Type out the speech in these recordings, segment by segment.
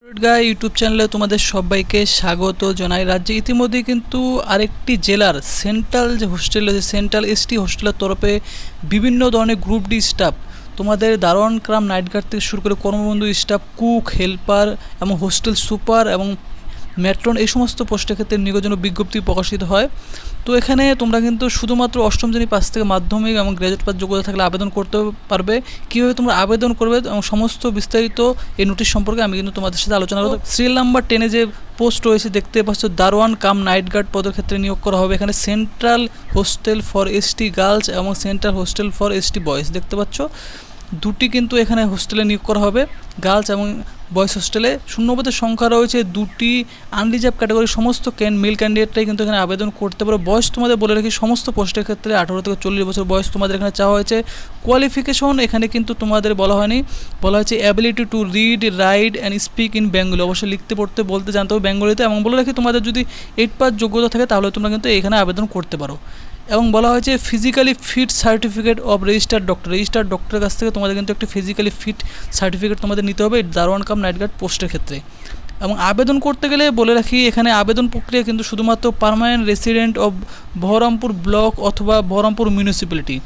গাই YouTube চ্যানেলে তোমাদের সবাইকে স্বাগত জানাই। রাজ্যে ইতিমধ্যে কিন্তু আরেকটি জেলার সেন্ট্রাল যে হোস্টেল রয়েছে, সেন্ট্রাল এসটি হোস্টেলের তরফে বিভিন্ন ধরনের গ্রুপ ডি স্টাফ, তোমাদের দারোয়ান ক্রাম নাইট গার্ড থেকে শুরু করে কর্মবন্ধু স্টাফ, কুক, হেল্পার এবং হোস্টেল সুপার এবং ম্যাট্রন এই সমস্ত পোস্টের ক্ষেত্রে নিয়োগের জন্য বিজ্ঞপ্তি প্রকাশিত হয়। তো এখানে তোমরা কিন্তু শুধুমাত্র অষ্টম শ্রেণী পাস থেকে মাধ্যমিক এবং গ্র্যাজুয়েট পাস যোগ্যতা থাকলে আবেদন করতে পারবে। কীভাবে তোমরা আবেদন করবে এবং সমস্ত বিস্তারিত এই নোটিশ সম্পর্কে আমি কিন্তু তোমাদের সাথে আলোচনা করব। সিরিয়াল নাম্বার 10-এ যে পোস্ট রয়েছে দেখতে পাচ্ছ, দারোয়ান কাম নাইট গার্ড পদের ক্ষেত্রে নিয়োগ করা হবে। এখানে central hostel for ST girls এবং central hostel for ST boys দেখতে পাচ্ছ, দুটি কিন্তু এখানে হোস্টেলে নিয়োগ করা হবে, গার্লস এবং বয়েজ হোস্টেলে। শূন্যপদের সংখ্যা রয়েছে দুটি। আনরিজার্ভ ক্যাটাগরির সমস্ত মেল ক্যান্ডিডেটরাই কিন্তু এখানে আবেদন করতে পারো। বয়স তোমাদের বলে রাখি, সমস্ত পোস্টের ক্ষেত্রে 18 থেকে 40 বছর বয়স তোমাদের এখানে চাওয়া হয়েছে। কোয়ালিফিকেশন এখানে কিন্তু তোমাদের বলা হয়নি, বলা হয়েছে ability to read, right and speak in Bengali, অবশ্যই লিখতে পড়তে বলতে জানতে হবে বেঙ্গলিতে। এবং বলে রাখি, তোমাদের যদি 8 পাস যোগ্যতা থাকে তাহলে তোমরা কিন্তু এখানে আবেদন করতে পারো। এবং বলা হয়েছে physically fit certificate of registered ডক্টরের কাছ থেকে তোমাদের কিন্তু একটি ফিজিক্যালি ফিট সার্টিফিকেট তোমাদের নিতে হবে দারোয়ান কাম নাইট গার্ড পোস্টের ক্ষেত্রে। এবং আবেদন করতে গেলে বলে রাখি, এখানে আবেদন প্রক্রিয়া কিন্তু শুধুমাত্র permanent resident of Baharampur block অথবা বহরমপুর মিউনিসিপ্যালিটি,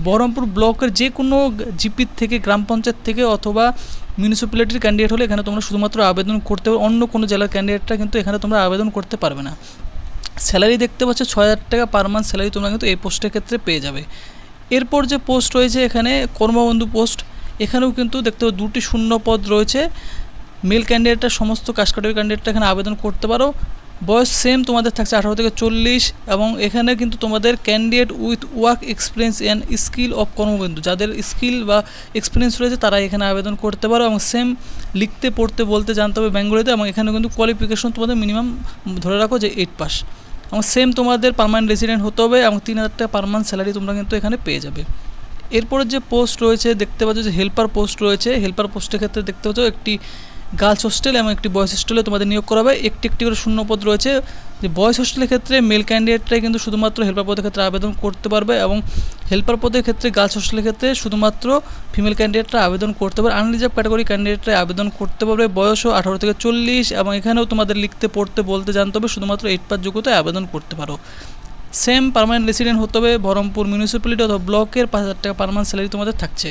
বহরমপুর ব্লকের যে কোনো জিপির থেকে, গ্রাম পঞ্চায়েত থেকে অথবা মিউনিসিপ্যালিটির ক্যান্ডিডেট হলে এখানে তোমরা শুধুমাত্র আবেদন করতে পারবে। অন্য কোনো জেলার ক্যান্ডিডেটরা কিন্তু এখানে তোমরা আবেদন করতে পারবে না। স্যালারি দেখতে পাচ্ছ 6,000 টাকা পার মান্থ স্যালারি তোমরা কিন্তু এই পোস্টের ক্ষেত্রে পেয়ে যাবে। এরপর যে পোস্ট রয়েছে এখানে কর্মবন্ধু পোস্ট, এখানেও কিন্তু দেখতে পাচ্ছ দুটি শূন্য পদ রয়েছে। মেল ক্যান্ডিডেটরা, সমস্ত কাস্ট ক্যাটাগরি ক্যান্ডিডেটরা এখানে আবেদন করতে পারো। বয়স সেম তোমাদের থাকছে 18 থেকে 40। এবং এখানে কিন্তু তোমাদের candidate with work experience and skill of কর্মবন্ধু, যাদের স্কিল বা এক্সপিরিয়েন্স রয়েছে তারা এখানে আবেদন করতে পারো। এবং সেম লিখতে পড়তে বলতে জানতে হবে বেঙ্গলিতে। এবং এখানে কিন্তু কোয়ালিফিকেশন তোমাদের মিনিমাম ধরে রাখো যে 8 পাস। এবং সেম তোমাদের পার্মানেন্ট রেসিডেন্ট হতে হবে এবং 3,000 টাকা পার মান্থ স্যালারি তোমরা কিন্তু এখানে পেয়ে যাবে। এরপরে যে পোস্ট রয়েছে দেখতে পাচ্ছ যে হেল্পার পোস্ট রয়েছে। হেল্পার পোস্টের ক্ষেত্রে দেখতে পাচ্ছ একটি গার্লস হোস্টেল এবং একটি বয়েজ হোস্টেলে তোমাদের নিয়োগ করা হবে। একটি করে শূন্যপদ রয়েছে। যে বয়েজ হোস্টেলের ক্ষেত্রে মেল ক্যান্ডিডেটরাই কিন্তু শুধুমাত্র হেল্পার পদের ক্ষেত্রে আবেদন করতে পারবে এবং হেল্পার পদের ক্ষেত্রে গার্লস হোস্টেলের ক্ষেত্রে শুধুমাত্র ফিমেল ক্যান্ডিডেটরা আবেদন করতে পারবে। আনরিজার্ভ ক্যাটাগরি ক্যান্ডিডেটরা আবেদন করতে পারবে। বয়সও 18 থেকে 40 এবং এখানেও তোমাদের লিখতে পড়তে বলতে জানতে হবে, শুধুমাত্র 8 পাস যোগ্যতায় আবেদন করতে পারো। সেম পার্মানেন্ট রেসিডেন্ট হতে হবে বহরমপুর মিউনিসিপ্যালিটি অথবা ব্লকের 5,000 টাকা পার মান্থ স্যালারি তোমাদের থাকছে।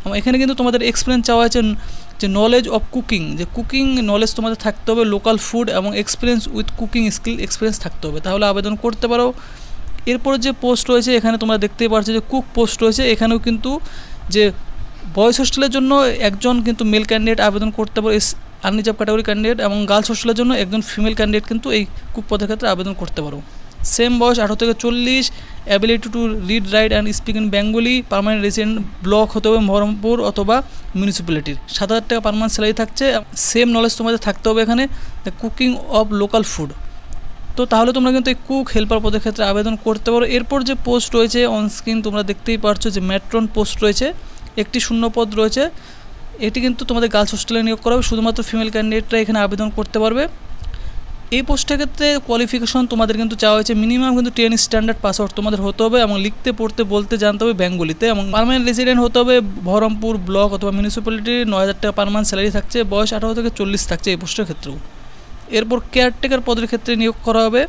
এবং এখানে কিন্তু তোমাদের এক্সপিরিয়েন্স চাওয়া হয়েছে যে নলেজ অফ কুকিং, যে কুকিং নলেজ তোমাদের থাকতে হবে, লোকাল ফুড এবং experience with cooking skill experience থাকতে হবে, তাহলে আবেদন করতে পারো। এরপর যে পোস্ট রয়েছে এখানে তোমরা দেখতেই পাচ্ছ যে কুক পোস্ট রয়েছে। এখানেও কিন্তু যে বয়েজ হোস্টেলের জন্য একজন কিন্তু মেল ক্যান্ডিডেট আবেদন করতে পারো, আনরিজার্ভ ক্যাটাগরি ক্যান্ডিডেট, এবং গার্লস হোস্টেলের জন্য একজন ফিমেল ক্যান্ডিডেট কিন্তু এই কুক পদের ক্ষেত্রে আবেদন করতে পারো। সেম বয়স 18 থেকে 40, ability to read, right and speak in Bengali, permanent resident block হতে হবে বহরমপুর অথবা মিউনিসিপ্যালিটির। 7,000 টাকা পার মান্থ স্যালারি থাকছে। সেম নলেজ তোমাদের থাকতে হবে এখানে, the cooking of local food. তো তাহলে তোমরা কিন্তু এই কুক হেল্পার পদের ক্ষেত্রে আবেদন করতে পারো। এরপর যে পোস্ট রয়েছে অনস্ক্রিন তোমরা দেখতেই পারছো যে ম্যাট্রন পোস্ট রয়েছে, একটি শূন্য পদ রয়েছে। এটি কিন্তু তোমাদের গার্লস হোস্টেলে নিয়োগ করা হবে, শুধুমাত্র ফিমেল ক্যান্ডিডেটরা এখানে আবেদন করতে পারবে। এই পোস্টের ক্ষেত্রে কোয়ালিফিকেশন তোমাদের কিন্তু চাওয়া হয়েছে মিনিমাম কিন্তু 10 স্ট্যান্ডার্ড পাস আউট তোমাদের হতে হবে এবং লিখতে পড়তে বলতে জানতে হবে বেঙ্গলিতে। এবং পার্মানেন্ট রেসিডেন্ট হতে হবে বহরমপুর ব্লক অথবা মিউনিসিপ্যালিটির। 9,000 টাকা পার মান্থ স্যালারি থাকছে। বয়স 18 থেকে 40 থাকছে এই পোস্টের ক্ষেত্রেও। এরপর কেয়ারটেকার পদের ক্ষেত্রে নিয়োগ করা হবে,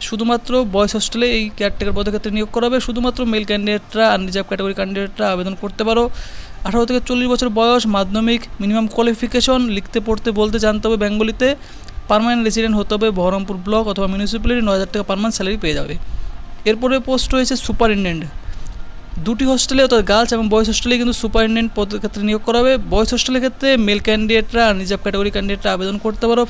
শুধুমাত্র বয়েজ হোস্টেলে এই কেয়ারটেকার পদের ক্ষেত্রে নিয়োগ করা হবে। শুধুমাত্র মেল ক্যান্ডিডেটরা, আনরিজার্ভ ক্যাটাগরি ক্যান্ডিডেটরা আবেদন করতে পারো। 18 থেকে 40 বছর বয়স, মাধ্যমিক, মিনিমাম কোয়ালিফিকেশন, লিখতে পড়তে বলতে জানতে হবে বেঙ্গলিতে, পার্মানেন্ট রেসিডেন্ট হতে হবে বহরমপুর ব্লক অথবা মিউনিসিপ্যালিটি। 9,000 টাকা পার মান্থ স্যালারি পেয়ে যাবে। এরপরে পোস্ট রয়েছে সুপারিনটেন্ডেন্ট। দুটি হোস্টেলে অর্থাৎ গার্লস এবং বয়েজ হোস্টেলে কিন্তু সুপারিনটেন্ডেন্ট পদের ক্ষেত্রে নিয়োগ করা হবে। বয়েজ হোস্টেলের ক্ষেত্রে মেল ক্যান্ডিডেটরা, আনরিজার্ভ ক্যাটাগরি ক্যান্ডিডেটরা আবেদন করতে পারো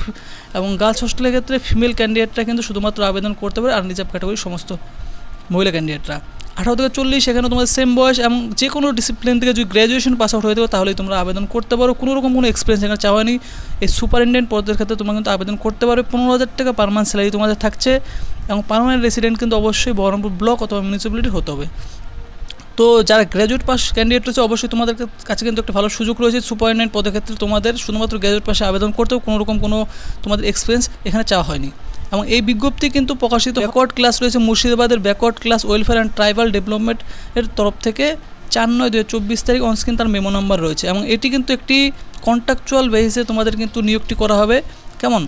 এবং গার্লস হোস্টেলের ক্ষেত্রে ফিমেল ক্যান্ডিডেটরা কিন্তু শুধুমাত্র আবেদন করতে পারে, আনরিজার্ভ ক্যাটাগরির সমস্ত মহিলা ক্যান্ডিডেটরা। 18 থেকে 40 এখানে তোমাদের সেম বয়স এবং যে কোনো ডিসিপ্লিন থেকে যদি গ্র্যাজুয়েশন পাস আউট হয়ে থাকো তাহলেই তোমরা আবেদন করতে পারো। কোনো রকম কোনো এক্সপিরিয়েন্স এখানে চাওয়া নেই। এই সুপারিনটেন্ডেন্ট পদের ক্ষেত্রে তোমরা কিন্তু আবেদন করতে পারো। 15,000 টাকা পার মান্থ স্যালারি তোমাদের থাকছে এবং পার্মানেন্ট রেসিডেন্ট কিন্তু অবশ্যই বহরমপুর ব্লক অথবা মিউনিসিপ্যালিটি হতে হবে। তো যারা গ্র্যাজুয়েট পাস ক্যান্ডিডেট রয়েছে অবশ্যই তোমাদের কাছে কিন্তু একটা ভালো সুযোগ রয়েছে। সুপারিনটেন্ডেন্ট পদের ক্ষেত্রে তোমাদের শুধুমাত্র গ্র্যাজুয়েট পাসে আবেদন করতেও কোনো রকম কোনো তোমাদের এক্সপিরিয়েন্স এখানে চাওয়া হয়নি। এবং এই বিজ্ঞপ্তি কিন্তু প্রকাশিত ব্যাকওয়ার্ড ক্লাস রয়েছে মুর্শিদাবাদের backward class welfare and tribal ডেভেলপমেন্টের তরফ থেকে 4/9/2024 তারিখ অনস্ক্রিন তার মেমো নাম্বার রয়েছে। এবং এটি কিন্তু একটি কন্ট্রাকচুয়াল বেসিসে তোমাদের কিন্তু নিয়োগটি করা হবে। কেমন?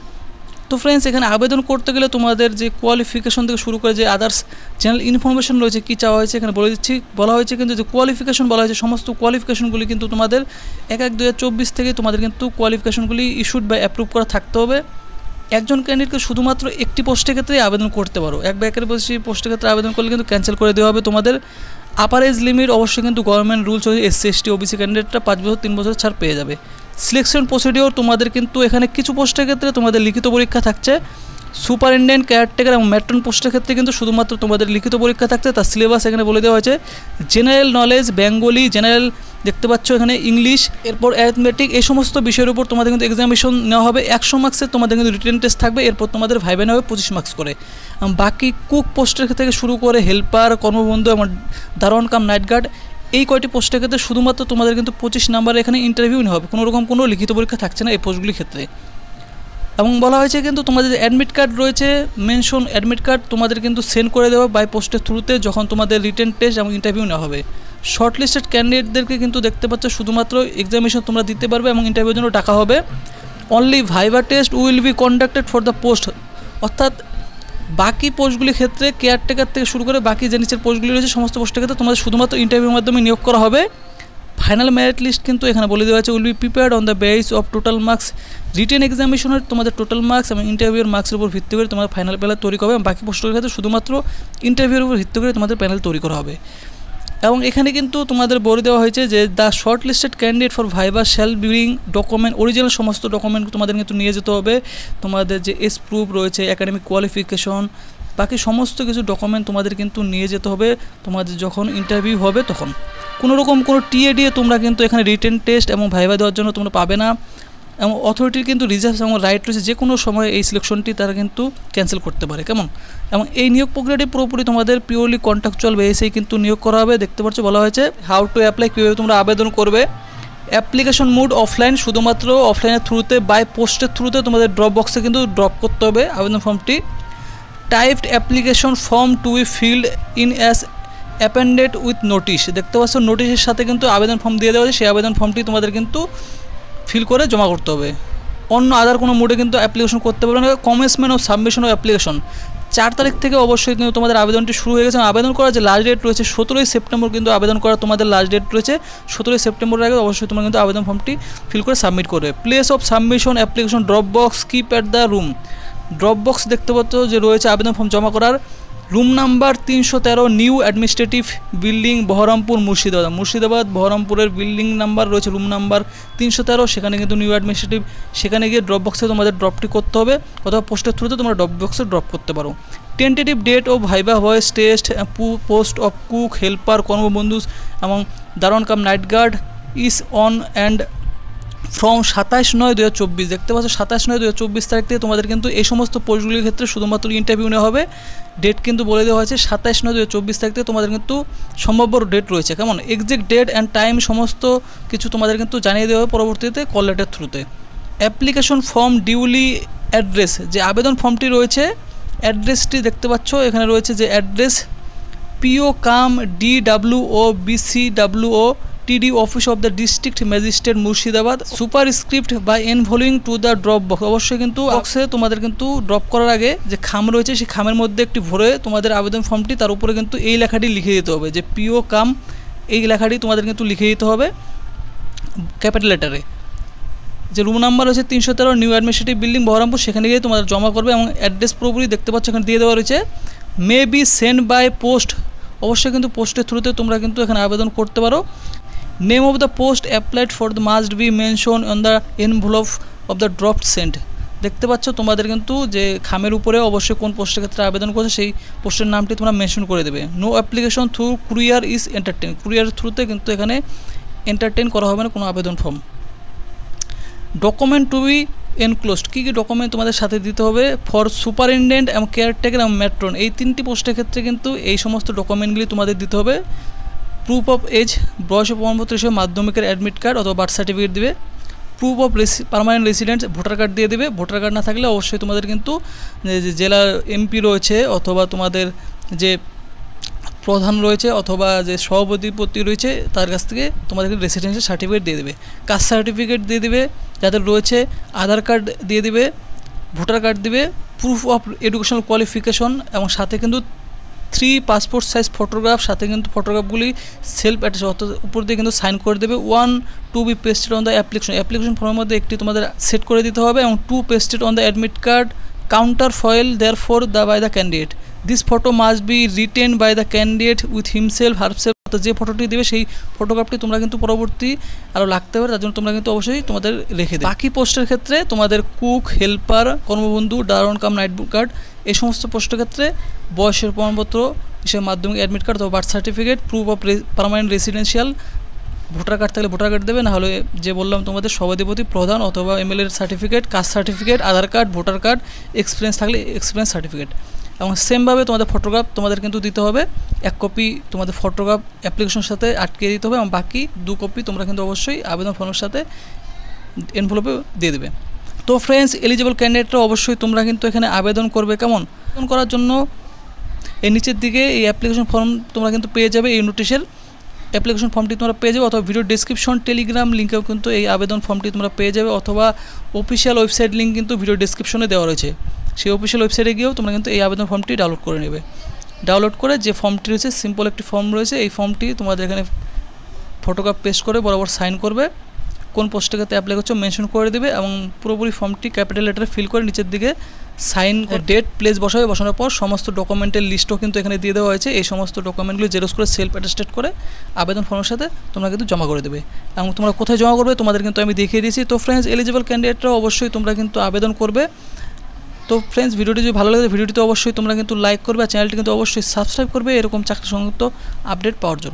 তো ফ্রেন্ডস, এখানে আবেদন করতে গেলে তোমাদের যে কোয়ালিফিকেশন থেকে শুরু করে যে আদার্স জেনারেল ইনফরমেশন রয়েছে কী চাওয়া হয়েছে এখানে বলে দিচ্ছি। বলা হয়েছে কিন্তু যে কোয়ালিফিকেশন বলা হয়েছে, সমস্ত কোয়ালিফিকেশনগুলি কিন্তু তোমাদের 1/1/2024 থেকে তোমাদের কিন্তু কোয়ালিফিকেশনগুলি ইস্যুড বা অ্যাপ্রুভ করা থাকতে হবে। একজন ক্যান্ডিডেটকে শুধুমাত্র একটি পোস্টের ক্ষেত্রেই আবেদন করতে পারো, এক বা একের বেশি পোস্টের ক্ষেত্রে আবেদন করলে কিন্তু ক্যান্সেল করে দেওয়া হবে তোমাদের। আপার এজ লিমিট অবশ্যই কিন্তু গভর্নমেন্ট রুলস হচ্ছে SC ST OBC ক্যান্ডিডেটরা 5 বছর 3 বছর ছাড় পেয়ে যাবে। সিলেকশন প্রসিডিওর তোমাদের কিন্তু এখানে কিছু পোস্টের ক্ষেত্রে তোমাদের লিখিত পরীক্ষা থাকছে, সুপারিনটেন্ডেন্ট, কেয়ারটেকার এবং ম্যাট্রন পোস্টের ক্ষেত্রে কিন্তু শুধুমাত্র তোমাদের লিখিত পরীক্ষা থাকছে। তার সিলেবাস এখানে বলে দেওয়া হয়েছে জেনারেল নলেজ, বেঙ্গলি, জেনারেল দেখতে পাচ্ছ এখানে ইংলিশ, এরপর অ্যারিথমেটিক, এই সমস্ত বিষয়ের উপর তোমাদের কিন্তু এক্সামিনেশন নেওয়া হবে। 100 মার্কসের তোমাদের কিন্তু রিটেন টেস্ট থাকবে, এরপর তোমাদের ভাইভা নেওয়া হবে 25 মার্কস করে। বাকি কুক পোস্টের থেকে শুরু করে হেল্পার, কর্মবন্ধু এবং দারোয়ান কাম নাইট গার্ড, এই কয়টি পোস্টের ক্ষেত্রে শুধুমাত্র তোমাদের কিন্তু 25 নাম্বারে এখানে ইন্টারভিউ নেওয়া হবে, কোনো লিখিত পরীক্ষা থাকছে না এই পোস্টগুলির ক্ষেত্রে। এবং বলা হয়েছে কিন্তু তোমাদের যে অ্যাডমিট কার্ড রয়েছে, মেনশন অ্যাডমিট কার্ড তোমাদের কিন্তু সেন্ড করে দেওয়া বাই পোস্টের থ্রুতে যখন তোমাদের রিটেন টেস্ট এবং ইন্টারভিউ নেওয়া হবে। শর্ট লিস্টেড ক্যান্ডিডেটদেরকে কিন্তু দেখতে পাচ্ছ শুধুমাত্র এক্সামিনেশন তোমরা দিতে পারবে এবং ইন্টারভিউর জন্য ডাকা হবে। Only viva test will be conducted for the post, অর্থাৎ বাকি পোস্টগুলির ক্ষেত্রে কেয়ারটেকার থেকে শুরু করে বাকি যে নিচের পোস্টগুলি রয়েছে সমস্ত পোস্টের ক্ষেত্রে তোমাদের শুধুমাত্র ইন্টারভিউর মাধ্যমে নিয়োগ করা হবে। ফাইনাল মেরিট লিস্ট কিন্তু এখানে বলে দেওয়া আছে will be prepared on the base of total marks, written এক্সামিনেশনের তোমাদের টোটাল মার্কস এবং ইন্টারভিউর মার্কসের উপর ভিত্তি করে তোমাদের ফাইনাল প্যানেল তৈরি করা হবে। এবং বাকি পোস্টের ক্ষেত্রে শুধুমাত্র ইন্টারভিউর উপর ভিত্তি করে তোমাদের প্যানেল তৈরি করা হবে। এবং এখানে কিন্তু তোমাদের বলে দেওয়া হয়েছে যে the short listed candidate for viva shall bring document, original সমস্ত ডকুমেন্ট তোমাদের কিন্তু নিয়ে যেতে হবে। তোমাদের যে এজ প্রুফ রয়েছে, একাডেমিক কোয়ালিফিকেশন, বাকি সমস্ত কিছু ডকুমেন্ট তোমাদের কিন্তু নিয়ে যেতে হবে তোমাদের যখন ইন্টারভিউ হবে তখন। কোনো টিএডিএ তোমরা কিন্তু এখানে রিটেন টেস্ট এবং ভাইভা দেওয়ার জন্য তোমরা পাবে না। এবং অথরিটির কিন্তু রিজার্ভ এবং রাইট রয়েছে যে কোনো সময় এই সিলেকশনটি তারা কিন্তু ক্যান্সেল করতে পারে। কেমন? এবং এই নিয়োগ প্রক্রিয়াটি পুরোপুরি তোমাদের পিওরলি কন্ট্রাকচুয়াল বেসেই কিন্তু নিয়োগ করা হবে। দেখতে পাচ্ছ বলা হয়েছে হাউ টু অ্যাপ্লাই, কীভাবে তোমরা আবেদন করবে। অ্যাপ্লিকেশন মোড অফলাইন, শুধুমাত্র অফলাইনের থ্রুতে বাই পোস্টের থ্রুতে তোমাদের ড্রপ বক্সে কিন্তু ড্রপ করতে হবে আবেদন ফর্মটি। Typed application form to be filled in as appended with notice, দেখতে পাচ্ছ নোটিশের সাথে কিন্তু আবেদন ফর্ম দিয়ে দেওয়া হয়েছে, সেই আবেদন ফর্মটি তোমাদের কিন্তু ফিল করে জমা করতে হবে। অন্য আদার কোনো মোডে কিন্তু অ্যাপ্লিকেশন করতে পারবে না। কমেন্সমেন্ট ও সাবমিশন অফ অ্যাপ্লিকেশন 4 তারিখ থেকে অবশ্যই কিন্তু তোমাদের আবেদনটি শুরু হয়ে গেছে। আবেদন করার যে লাস্ট ডেট রয়েছে 17ই সেপ্টেম্বর কিন্তু আবেদন করার তোমাদের লাস্ট ডেট রয়েছে। 17ই সেপ্টেম্বরের আগে অবশ্যই তোমরা কিন্তু আবেদন ফর্মটি ফিল করে সাবমিট করবে। Place of submission application drop box, keep at the room, drop box দেখতে পাচ্ছ যে রয়েছে আবেদন ফর্ম জমা করার। Room number 313, new administrative building, Baharampur, Murshidabad বহরমপুরের বিল্ডিং নাম্বার রয়েছে রুম নাম্বার 313, সেখানে কিন্তু নিউ অ্যাডমিনিস্ট্রেটিভ, সেখানে গিয়ে ড্রপ বক্সে তোমাদের ড্রপটি করতে হবে অথবা পোস্টের থ্রুতে তোমরা ড্রপ বক্সে ড্রপ করতে পারো। Tentative date of viva voice test, post of cook, helper, কর্মবন্ধু এবং দারোয়ান cum night guard is on and from 27/9/2024, দেখতে পাচ্ছ 27/9/2024 তারিখ থেকে তোমাদের কিন্তু এই সমস্ত পোস্টগুলির ক্ষেত্রে শুধুমাত্র ইন্টারভিউ নেওয়া হবে। ডেট কিন্তু বলে দেওয়া হয়েছে 27/9/2024 তারিখ থেকে তোমাদের কিন্তু সম্ভাব্য ডেট রয়েছে। কেমন? এক্সাক্ট ডেট অ্যান্ড টাইম সমস্ত কিছু তোমাদের কিন্তু জানিয়ে দেওয়া হবে পরবর্তীতে কল লেটার থ্রুতে। অ্যাপ্লিকেশন ফর্ম ডিউলি অ্যাড্রেস, যে আবেদন ফর্মটি রয়েছে অ্যাড্রেসটি দেখতে পাচ্ছ এখানে রয়েছে যে address PO cum DWO BCWO TD office of the district magistrate Murshidabad, superscript by enveloping to the drop box. অবশ্যই কিন্তু বক্সে তোমাদের কিন্তু ড্রপ করার আগে যে খাম রয়েছে সেই খামের মধ্যে একটি ভরে তোমাদের আবেদন ফর্মটি তার উপরে কিন্তু এই লেখাটি লিখে দিতে হবে যে PO কাম, এই লেখাটি তোমাদের কিন্তু লিখে দিতে হবে ক্যাপিটাল লেটারে। যে রুম নাম্বার রয়েছে 313, নিউ অ্যাডমিনিস্ট্রেটিভ বিল্ডিং, বহরমপুর, সেখানে গিয়ে তোমাদের জমা করবে এবং অ্যাড্রেস পুরোপুরি দেখতে পাচ্ছ এখানে দিয়ে দেওয়া রয়েছে। May be sent by post, অবশ্যই কিন্তু পোস্টের থ্রুতে তোমরা কিন্তু এখানে আবেদন করতে পারো। Name of the post applied for the must be mention on the envelope of the drop sent, দেখতে পাচ্ছ তোমাদের কিন্তু যে খামের উপরে অবশ্যই কোন পোস্টের ক্ষেত্রে আবেদন করছে সেই পোস্টের নামটি তোমরা মেনশন করে দেবে। No application through courier is entertain, courier থ্রুতে কিন্তু এখানে এন্টারটেন করা হবে না কোনো আবেদন form. Document to be enclosed, কী কী ডকুমেন্ট তোমাদের সাথে দিতে হবে ফর সুপারিনটেন্ডেন্ট এবং কেয়ারটেকার এবং ম্যাট্রন, এই 3টি পোস্টের ক্ষেত্রে কিন্তু এই সমস্ত ডকুমেন্টগুলি তোমাদের দিতে হবে। প্রুফ অফ এজ, বয়সের প্রমাণপত্র হিসেবে মাধ্যমিকের অ্যাডমিট কার্ড অথবা বার্থ সার্টিফিকেট দিবে। Proof of permanent residence, voter card দিয়ে দেবে। ভোটার কার্ড না থাকলে অবশ্যই তোমাদের কিন্তু যে জেলার MP রয়েছে অথবা তোমাদের যে প্রধান রয়েছে অথবা যে সভাপতি রয়েছে তার কাছ থেকে তোমাদেরকে রেসিডেন্সিয়াল সার্টিফিকেট দিয়ে দেবে, কাস্ট সার্টিফিকেট দিয়ে দেবে, যাদের রয়েছে আধার কার্ড দিয়ে দিবে, ভোটার কার্ড দিবে, প্রুফ অফ এডুকেশনাল কোয়ালিফিকেশন, এবং সাথে কিন্তু 3 পাসপোর্ট সাইজ ফটোগ্রাফ, সাথে কিন্তু ফটোগ্রাফগুলি সেলফ অ্যাটাচ অর্থাৎ উপর দিয়ে কিন্তু সাইন করে দেবে। 1 to be pasted on the application ফর্মের মধ্যে একটি তোমাদের সেট করে দিতে হবে, এবং 2 pasted on the admit card counter foil there for the by the candidate. This photo must be written by the candidate with himself herself, অর্থাৎ যে ফটোটি দেবে সেই ফটোগ্রাফটি তোমরা কিন্তু পরবর্তী আরও লাগতে পারে, তার জন্য তোমরা কিন্তু অবশ্যই তোমাদের রেখে দেবে। বাকি পোস্টের ক্ষেত্রে তোমাদের কুক, হেল্পার, কর্মবন্ধু, দারোয়ান কাম নাইট গার্ড এই সমস্ত পোস্টের ক্ষেত্রে বয়সের প্রমাণপত্র হিসেবে মাধ্যমিক অ্যাডমিট কার্ড অথবা birth certificate, proof of permanent residential, voter card থাকলে ভোটার কার্ড দেবে, না হলে যে বললাম তোমাদের সভাধিপতি, প্রধান অথবা এমএলএর সার্টিফিকেট, কাস্ট সার্টিফিকেট, আধার কার্ড, ভোটার কার্ড, এক্সপিরিয়েন্স থাকলে এক্সপিরিয়েন্স সার্টিফিকেট। এবং সেমভাবে তোমাদের ফটোগ্রাফ তোমাদের কিন্তু দিতে হবে, 1 কপি তোমাদের ফটোগ্রাফ অ্যাপ্লিকেশনের সাথে আটকে দিতে হবে, এবং বাকি 2 কপি তোমরা কিন্তু অবশ্যই আবেদন ফর্মের সাথে এনভেলপে দিয়ে দেবে। তো ফ্রেন্ডস, এলিজিবল ক্যান্ডিডেটরা অবশ্যই তোমরা কিন্তু এখানে আবেদন করবে। কেমন আবেদন করার জন্য এই নিচের দিকে এই অ্যাপ্লিকেশন ফর্ম তোমরা কিন্তু পেয়ে যাবে, এই নোটিশের অ্যাপ্লিকেশন ফর্মটি তোমরা পেয়ে যাবে, অথবা ভিডিও ডেসক্রিপশন টেলিগ্রাম লিঙ্কেও কিন্তু এই আবেদন ফর্মটি তোমরা পেয়ে যাবে, অথবা অফিসিয়াল ওয়েবসাইট লিঙ্ক কিন্তু ভিডিও ডেসক্রিপশনে দেওয়া রয়েছে। সেই অফিসিয়াল ওয়েবসাইটে গিয়েও তোমরা কিন্তু এই আবেদন ফর্মটি ডাউনলোড করে নেবে। ডাউনলোড করে যে ফর্মটি রয়েছে, সিম্পল একটি ফর্ম রয়েছে, এই ফর্মটি তোমাদের এখানে ফটোগ্রাফ পেস্ট করে বরাবর সাইন করবে, কোন পোস্টের ক্ষেত্রে অ্যাপ্লাই করছো মেনশন করে দেবে, এবং পুরোপুরি ফর্মটি ক্যাপিটাল লেটারে ফিল করে নিচের দিকে সাইন ডেট প্লেস বসাবে। বসানোর পর সমস্ত ডকুমেন্টের লিস্টও কিন্তু এখানে দিয়ে দেওয়া হয়েছে, এই সমস্ত ডকুমেন্টগুলি জেরক্স করে সেলফ অ্যাটেস্টেড করে আবেদন ফর্মের সাথে তোমরা কিন্তু জমা করে দেবে। এবং তোমরা কোথায় জমা করবে তোমাদের কিন্তু আমি দেখিয়ে দিয়েছি। তো ফ্রেন্ডস, এলিজিবল ক্যান্ডিডেটরা অবশ্যই তোমরা কিন্তু আবেদন করবে। তো ফ্রেন্ডস, ভিডিওটি যদি ভালো লাগে ভিডিওটিতে অবশ্যই তোমরা কিন্তু লাইক করবে, আর চ্যানেলটি কিন্তু অবশ্যই সাবস্ক্রাইব করবে এরকম চাকরি সংক্রান্ত আপডেট পাওয়ার জন্য।